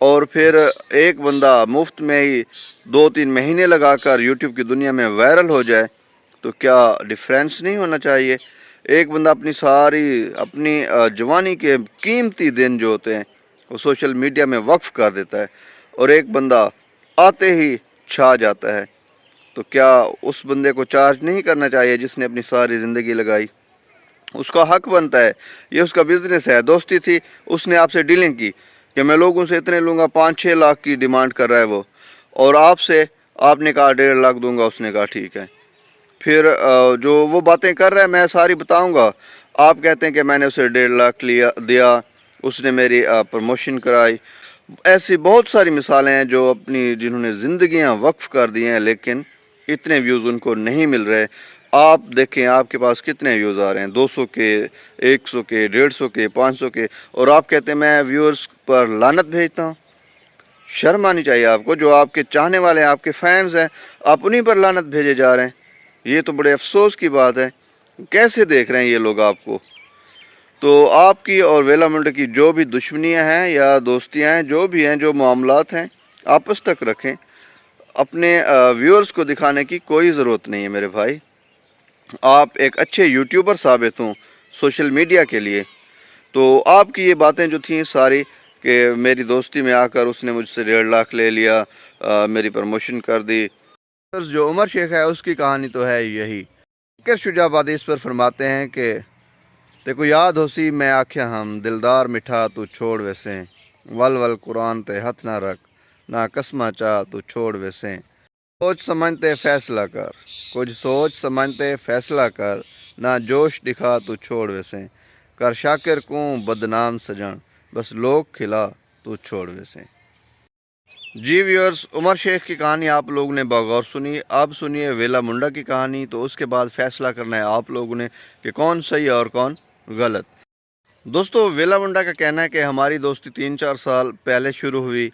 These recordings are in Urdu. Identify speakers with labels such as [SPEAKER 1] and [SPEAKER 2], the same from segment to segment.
[SPEAKER 1] اور پھر ایک بندہ مفت میں ہی 2-3 مہینے لگا کر یوٹیوب کی دنیا میں وائرل ہو جائے تو کیا ڈیفرنس نہیں ہونا چاہیے؟ ایک بندہ اپنی جوانی کے قیمتی دن جو ہوتے ہیں وہ سوشل میڈیا میں وقف کر دیتا ہے، اور ایک بندہ آتے ہی چھا جاتا ہے، تو کیا اس بندے کو چارج نہیں کرنا چاہیے جس نے اپنی ساری زندگی لگائی؟ اس کا حق بنتا ہے، یہ اس کا بزنس ہے، دوستی تھی، اس نے آپ سے ڈیلنگ کی کہ میں لوگوں سے اتنے لوں گا، 5-6 لاکھ کی ڈیمانڈ کر رہا ہے وہ، اور آپ نے کہا 1.5 لاکھ دوں گا، اس نے کہا ٹھیک ہے۔ پھر جو وہ باتیں کر رہا ہے میں ساری بتاؤں گا، آپ کہتے ہیں کہ میں نے اسے 1.5 لاکھ دیا، اس نے میری پروموشن کرائی۔ ایسی بہت ساری مثالیں ہیں جنہوں نے زندگیاں وقف کر دی ہیں، لیکن اتنے ویوز ان کو نہیں مل رہے۔ آپ دیکھیں آپ کے پاس کتنے ویوز آ رہے ہیں، 200 کے، 100 کے، 150 کے، 500 کے، اور آپ کہتے ہیں میں ویورز پر لعنت بھیجتا ہوں۔ شرم آنی چاہیے آپ کو، جو آپ کے چاہنے والے ہیں، آپ کے فینز ہیں، آپ انہیں پر لعنت بھیجے جا رہے ہیں۔ یہ تو بڑے افسوس کی بات ہے، کیسے دیکھ رہے ہیں یہ لوگ آپ کو؟ تو آپ کی اور ویلا منڈا کی جو بھی دشمنیاں ہیں یا دوستیاں ہیں، جو بھی ہیں، جو معاملات ہیں، آپس تک رکھیں، اپنے ویورز کو دکھانے کی کوئی ضرورت نہیں ہے میرے بھائی۔ آپ ایک اچھے یوٹیوبر ثابت ہوں سوشل میڈیا کے لیے۔ تو آپ کی یہ باتیں جو تھیں ساری کہ میری دوستی میں آ کر اس نے مجھ سے 1.5 لاکھ لے لیا، میری پروموشن کر دی، جو عمر شیخ ہے اس کی کہانی تو ہے یہی۔ شجاع آبادی اس پر فرماتے ہیں کہ تے کو یاد ہو سی میں آکھیا ہم دلدار مٹھا تو چھوڑ ویسیں، ول ول قرآن تے ہاتھ نہ رکھ، نہ قسمہ چاہ تو چھوڑ ویسیں، سوچ سمجھتے فیصلہ کر، کچھ سوچ سمجھتے فیصلہ کر، نہ جوش دکھا تو چھوڑ ویسیں، کر شاکر کو بدنام سجن، بس لوگ کھلا تو چھوڑ ویسیں۔ جی ویورز، عمر شیخ کی کہانی آپ لوگوں نے بغور سنی، اب سنیے ویلا منڈا کی کہانی، تو اس کے بعد فیصلہ کرنا ہے آپ لوگوں نے کہ کون صحیح اور کون غلط۔ دوستو، ویلا منڈا کا کہنا ہے کہ ہماری دوستی 3-4 سال پہلے شروع ہوئی،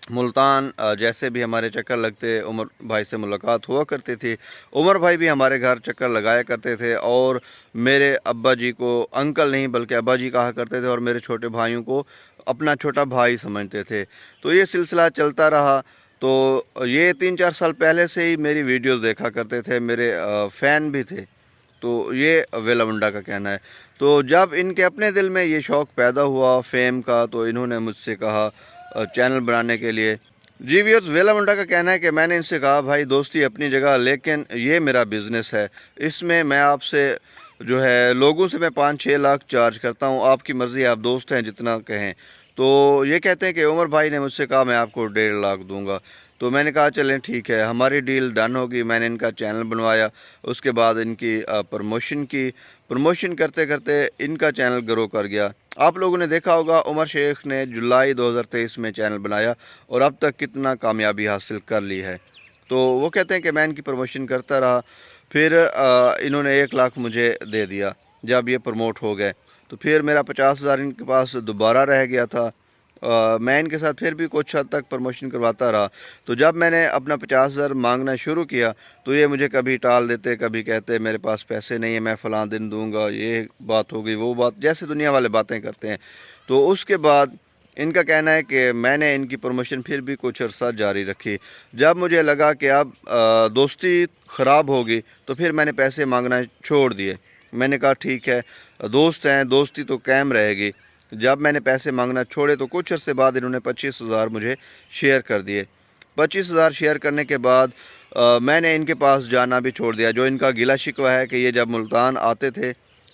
[SPEAKER 1] ملتان جیسے بھی ہمارے چکر لگتے عمر بھائی سے ملاقات ہوا کرتی تھی، عمر بھائی بھی ہمارے گھر چکر لگایا کرتے تھے، اور میرے ابا جی کو انکل نہیں بلکہ ابا جی کہا کرتے تھے، اور میرے چھوٹے بھائیوں کو اپنا چھوٹا بھائی سمجھتے تھے۔ تو یہ سلسلہ چلتا رہا، تو یہ 3-4 سال پہلے سے ہی میری ویڈیوز دیکھا کرتے تھے، میرے فین بھی تھے۔ تو یہ ویلا منڈا کا کہنا ہے۔ تو جب ان کے اپنے دل میں یہ شوق پیدا ہوا فیم کا، تو انہوں نے مجھ سے کہا چینل بنانے کے لیے۔ جی ویورز، ویلا منڈا کا کہنا ہے کہ میں نے ان سے کہا بھائی دوستی اپنی جگہ، لیکن یہ میرا بزنس ہے، اس میں آپ سے جو ہے لوگوں سے میں 5-6 لاکھ چارج کرتا ہوں، آپ کی مرضی، آپ دوست ہیں جتنا کہیں۔ تو یہ کہتے ہیں کہ عمر بھائی نے مجھ سے کہا میں آپ کو 1.5 لاکھ دوں گا، تو میں نے کہا چلیں ٹھیک ہے، ہماری ڈیل ڈن ہوگی۔ میں نے ان کا چینل بنوایا، اس کے بعد ان کی پروموشن کرتے کرتے ان کا چینل گرو کر گیا۔ آپ لوگوں نے دیکھا ہوگا عمر شیخ نے جولائی 2023 میں چینل بنایا اور اب تک کتنا کامیابی حاصل کر لی ہے۔ تو وہ کہتے ہیں کہ میں ان کی پروموشن کرتا رہا، پھر انہوں نے 1 لاکھ مجھے دے دیا جب یہ پروموٹ ہو گئے، تو پھر میرا 50,000 ان کے پاس دوبارہ رہ گیا تھا۔ میں ان کے ساتھ پھر بھی کچھ حد تک پروموشن کرواتا رہا۔ تو جب میں نے اپنا 50,000 مانگنا شروع کیا تو یہ مجھے کبھی ٹال دیتے، کبھی کہتے میرے پاس پیسے نہیں ہیں، میں فلاں دن دوں گا، یہ بات ہو گئی، وہ بات، جیسے دنیا والے باتیں کرتے ہیں۔ تو اس کے بعد ان کا کہنا ہے کہ میں نے ان کی پروموشن پھر بھی کچھ عرصہ جاری رکھی۔ جب مجھے لگا کہ اب دوستی خراب ہوگی تو پھر میں نے پیسے مانگنا چھوڑ دیے۔ میں نے کہا ٹھیک ہے، دوست ہیں، دوستی تو قائم رہے گی۔ جب میں نے پیسے مانگنا چھوڑے تو کچھ عرصے بعد انہوں نے 25,000 مجھے شیئر کر دیے۔ 25,000 شیئر کرنے کے بعد میں نے ان کے پاس جانا بھی چھوڑ دیا۔ جو ان کا گلہ شکوہ ہے کہ یہ جب ملتان آتے تھے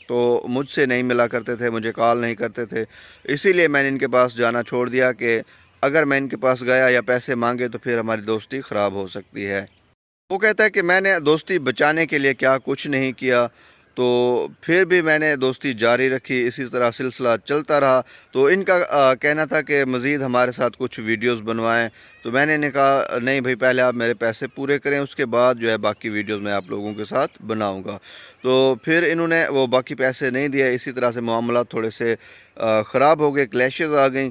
[SPEAKER 1] تو مجھ سے نہیں ملا کرتے تھے، مجھے کال نہیں کرتے تھے، اسی لیے میں نے ان کے پاس جانا چھوڑ دیا کہ اگر میں ان کے پاس گیا یا پیسے مانگے تو پھر ہماری دوستی خراب ہو سکتی ہے۔ وہ کہتا ہے کہ میں نے دوستی بچانے کے لیے کیا کچھ نہیں کیا، تو پھر بھی میں نے دوستی جاری رکھی، اسی طرح سلسلہ چلتا رہا۔ تو ان کا کہنا تھا کہ مزید ہمارے ساتھ کچھ ویڈیوز بنوائیں، تو میں نے کہا نہیں بھائی، پہلے آپ میرے پیسے پورے کریں، اس کے بعد جو ہے باقی ویڈیوز میں آپ لوگوں کے ساتھ بناؤں گا۔ تو پھر انہوں نے وہ باقی پیسے نہیں دیے، اسی طرح سے معاملات تھوڑے سے خراب ہو گئے، کلیشز آ گئیں۔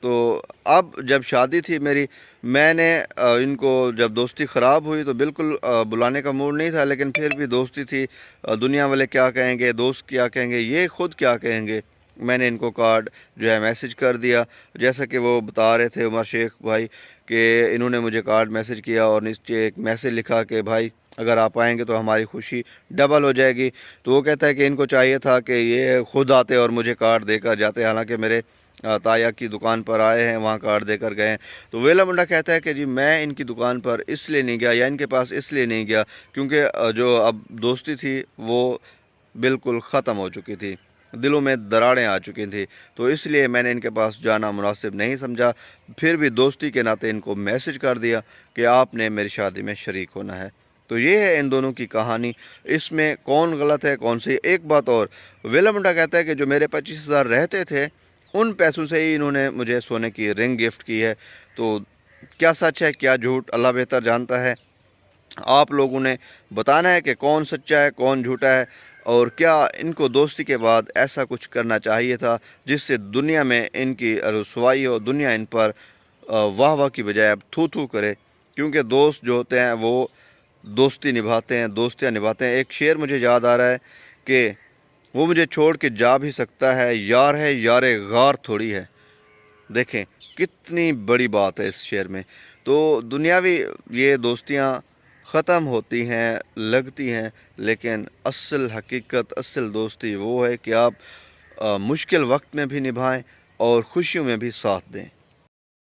[SPEAKER 1] تو اب جب شادی تھی میری، میں نے ان کو جب دوستی خراب ہوئی تو بالکل بلانے کا موڈ نہیں تھا، لیکن پھر بھی دوستی تھی۔ دنیا والے کیا کہیں گے، دوست کیا کہیں گے، یہ خود کیا کہیں گے، میں نے ان کو کارڈ جو ہے میسج کر دیا. جیسا کہ وہ بتا رہے تھے عمر شیخ بھائی کہ انہوں نے مجھے کارڈ میسج کیا اور نیچے ایک میسج لکھا کہ بھائی اگر آپ آئیں گے تو ہماری خوشی ڈبل ہو جائے گی. تو وہ کہتا ہے کہ ان کو چاہیے تھا کہ یہ خود آتے اور مجھے کارڈ دے کر جاتے, حالانکہ میرے تایا کی دکان پر آئے ہیں, وہاں کارڈ دے کر گئے ہیں. تو ویلا منڈا کہتا ہے کہ جی میں ان کی دکان پر اس لیے نہیں گیا یا ان کے پاس اس لیے نہیں گیا کیونکہ جو اب دوستی تھی وہ بالکل ختم ہو چکی تھی, دلوں میں دراڑیں آ چکی تھیں, تو اس لیے میں نے ان کے پاس جانا مناسب نہیں سمجھا. پھر بھی دوستی کے ناطے ان کو میسج کر دیا کہ آپ نے میری شادی میں شریک ہونا ہے. تو یہ ہے ان دونوں کی کہانی. اس میں کون غلط ہے کون سی. ایک بات اور, ویلا منڈا کہتا ہے کہ جو میرے 25,000 رہتے تھے ان پیسوں سے ہی انہوں نے مجھے سونے کی رنگ گفٹ کی ہے. تو کیا سچ ہے کیا جھوٹ اللہ بہتر جانتا ہے. آپ لوگوں نے بتانا ہے کہ کون سچا ہے کون جھوٹا ہے, اور کیا ان کو دوستی کے بعد ایسا کچھ کرنا چاہیے تھا جس سے دنیا میں ان کی رسوائی ہو, دنیا ان پر واہ واہ کی بجائے اب تھو تھو کرے. کیونکہ دوست جو ہوتے ہیں وہ دوستی نبھاتے ہیں, دوستیاں نبھاتے ہیں. ایک شعر مجھے یاد آ رہا ہے کہ وہ مجھے چھوڑ کے جا بھی سکتا ہے یار غار تھوڑی ہے. دیکھیں کتنی بڑی بات ہے اس شعر میں. تو دنیاوی یہ دوستیاں ختم ہوتی ہیں لگتی ہیں, لیکن اصل حقیقت اصل دوستی وہ ہے کہ آپ مشکل وقت میں بھی نبھائیں اور خوشیوں میں بھی ساتھ دیں.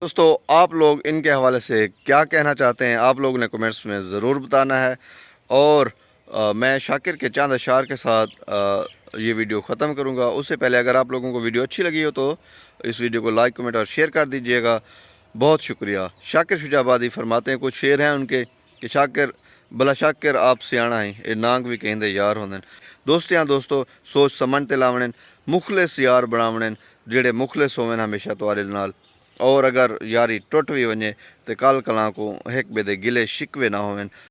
[SPEAKER 1] دوستو آپ لوگ ان کے حوالے سے کیا کہنا چاہتے ہیں آپ لوگوں نے کمنٹس میں ضرور بتانا ہے. اور میں شاکر کے چاند اشعار کے ساتھ یہ ویڈیو ختم کروں گا. اس سے پہلے اگر آپ لوگوں کو ویڈیو اچھی لگی ہو تو اس ویڈیو کو لائک کمنٹ اور شیئر کر دیجئے گا. بہت شکریہ. شاکر شجاع آبادی فرماتے ہیں, کچھ شعر ہیں ان کے کہ شاکر بلا شاکر آپ سیاਣਾ ہیں اے نانگ بھی کہیں یار ہوندن. دوستیاں دوستو سوچ سمجھ تے لاونے, مخلص یار بناونے جڑے مخلص ہوئن ہمیشہ تواڈے نال. اور اگر یاری ٹوٹ بھی ونجے تو کل کلاں کو ہک بے دے گلے شکوے نہ ہوئن.